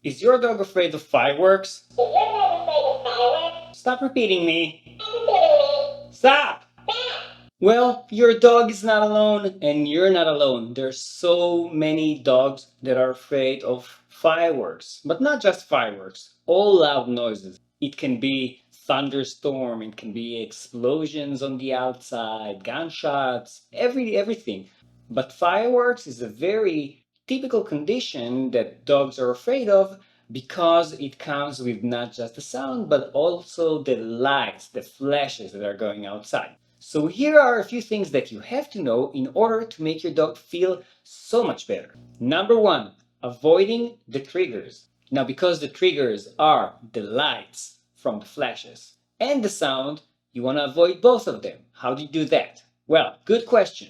Is your dog afraid of fireworks? Stop repeating me. Stop! Well, your dog is not alone, and you're not alone. There's so many dogs that are afraid of fireworks, but not just fireworks, all loud noises. It can be thunderstorm, it can be explosions on the outside, gunshots, everything. But fireworks is a very typical condition that dogs are afraid of because it comes with not just the sound, but also the lights, the flashes that are going outside. So here are a few things that you have to know in order to make your dog feel so much better. Number one, avoiding the triggers. Now, because the triggers are the lights from the flashes and the sound, you want to avoid both of them. How do you do that? Well, good question.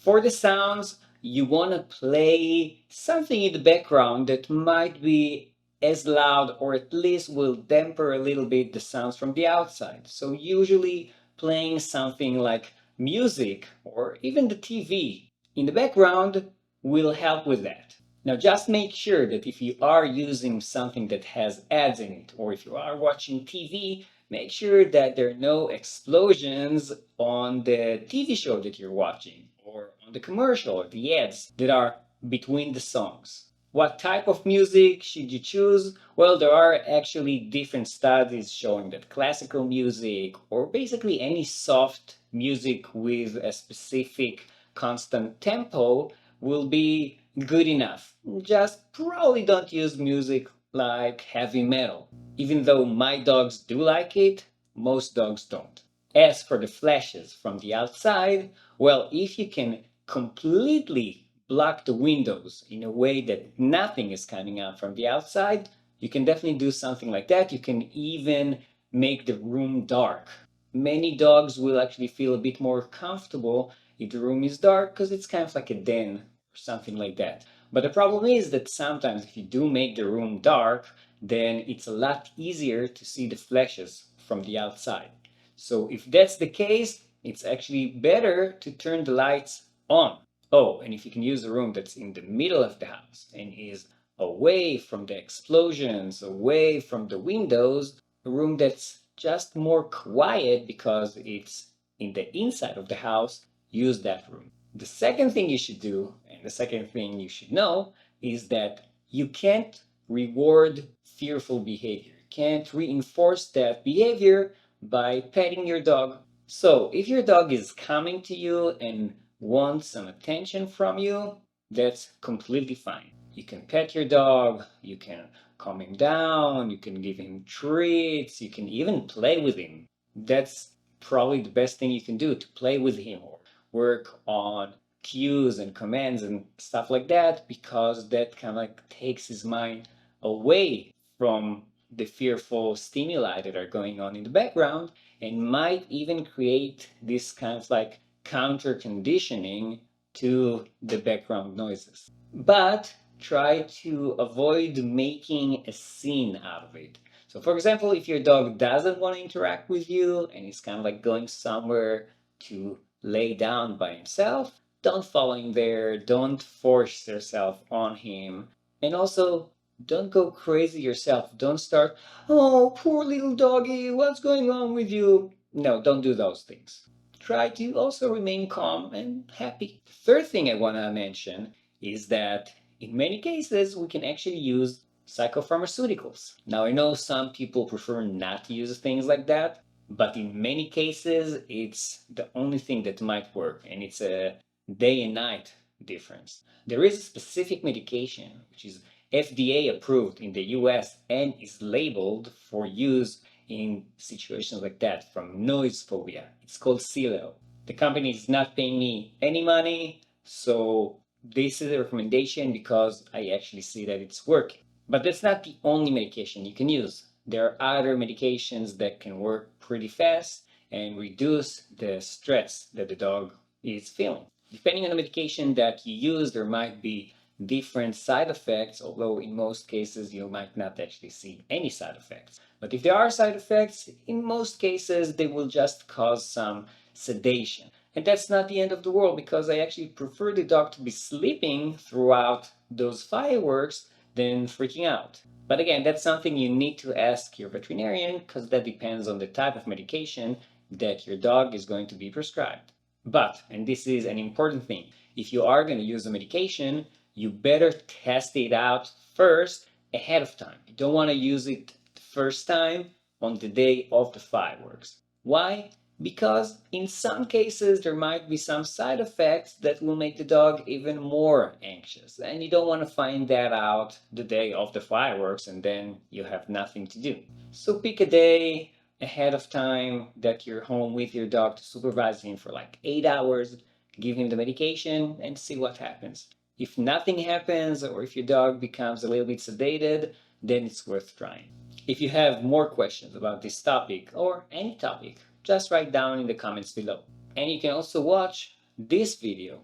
For the sounds, you want to play something in the background that might be as loud or at least will damper a little bit the sounds from the outside. So usually playing something like music or even the TV in the background will help with that. Now just make sure that if you are using something that has ads in it or if you are watching TV, make sure that there are no explosions on the TV show that you're watching or on the commercial or the ads that are between the songs. What type of music should you choose? Well, there are actually different studies showing that classical music or basically any soft music with a specific constant tempo will be good enough. Just probably don't use music like heavy metal. Even though my dogs do like it, most dogs don't. As for the flashes from the outside, well, if you can completely block the windows in a way that nothing is coming out from the outside, you can definitely do something like that. You can even make the room dark. Many dogs will actually feel a bit more comfortable if the room is dark because it's kind of like a den or something like that. But the problem is that sometimes if you do make the room dark, then it's a lot easier to see the flashes from the outside. So if that's the case, it's actually better to turn the lights on. Oh, and if you can use a room that's in the middle of the house and is away from the explosions, away from the windows, a room that's just more quiet because it's in the inside of the house, use that room. The second thing you should do, and the second thing you should know, is that you can't reward fearful behavior. You can't reinforce that behavior by petting your dog. So, if your dog is coming to you and wants some attention from you, that's completely fine. You can pet your dog, you can calm him down, you can give him treats, you can even play with him. That's probably the best thing you can do to play with him or work on cues and commands and stuff like that because that kind of like takes his mind away from the fearful stimuli that are going on in the background and might even create this kind of like counter conditioning to the background noises. But try to avoid making a scene out of it. So, for example, if your dog doesn't want to interact with you and he's kind of like going somewhere to lay down by himself, don't follow him there, don't force yourself on him, and also don't go crazy yourself. Don't start, oh, poor little doggy, what's going on with you? No, don't do those things. Try to also remain calm and happy. The third thing I want to mention is that in many cases we can actually use psychopharmaceuticals. Now, I know some people prefer not to use things like that, but in many cases it's the only thing that might work, and it's a day and night difference. There is a specific medication which is FDA approved in the US and is labeled for use in situations like that from noise phobia. It's called Silo. The company is not paying me any money, so this is a recommendation because I actually see that it's working. But that's not the only medication you can use. There are other medications that can work pretty fast and reduce the stress that the dog is feeling. Depending on the medication that you use, there might be different side effects, although in most cases you might not actually see any side effects. But if there are side effects, in most cases they will just cause some sedation. And that's not the end of the world because I actually prefer the dog to be sleeping throughout those fireworks than freaking out. But again, that's something you need to ask your veterinarian because that depends on the type of medication that your dog is going to be prescribed. But, and this is an important thing, if you are going to use a medication, you better test it out first ahead of time. You don't want to use it the first time on the day of the fireworks. Why? Because in some cases there might be some side effects that will make the dog even more anxious, and you don't want to find that out the day of the fireworks and then you have nothing to do. So pick a day ahead of time that you're home with your dog to supervise him for like 8 hours, give him the medication, and see what happens. If nothing happens, or if your dog becomes a little bit sedated, then it's worth trying. If you have more questions about this topic or any topic, just write down in the comments below. And you can also watch this video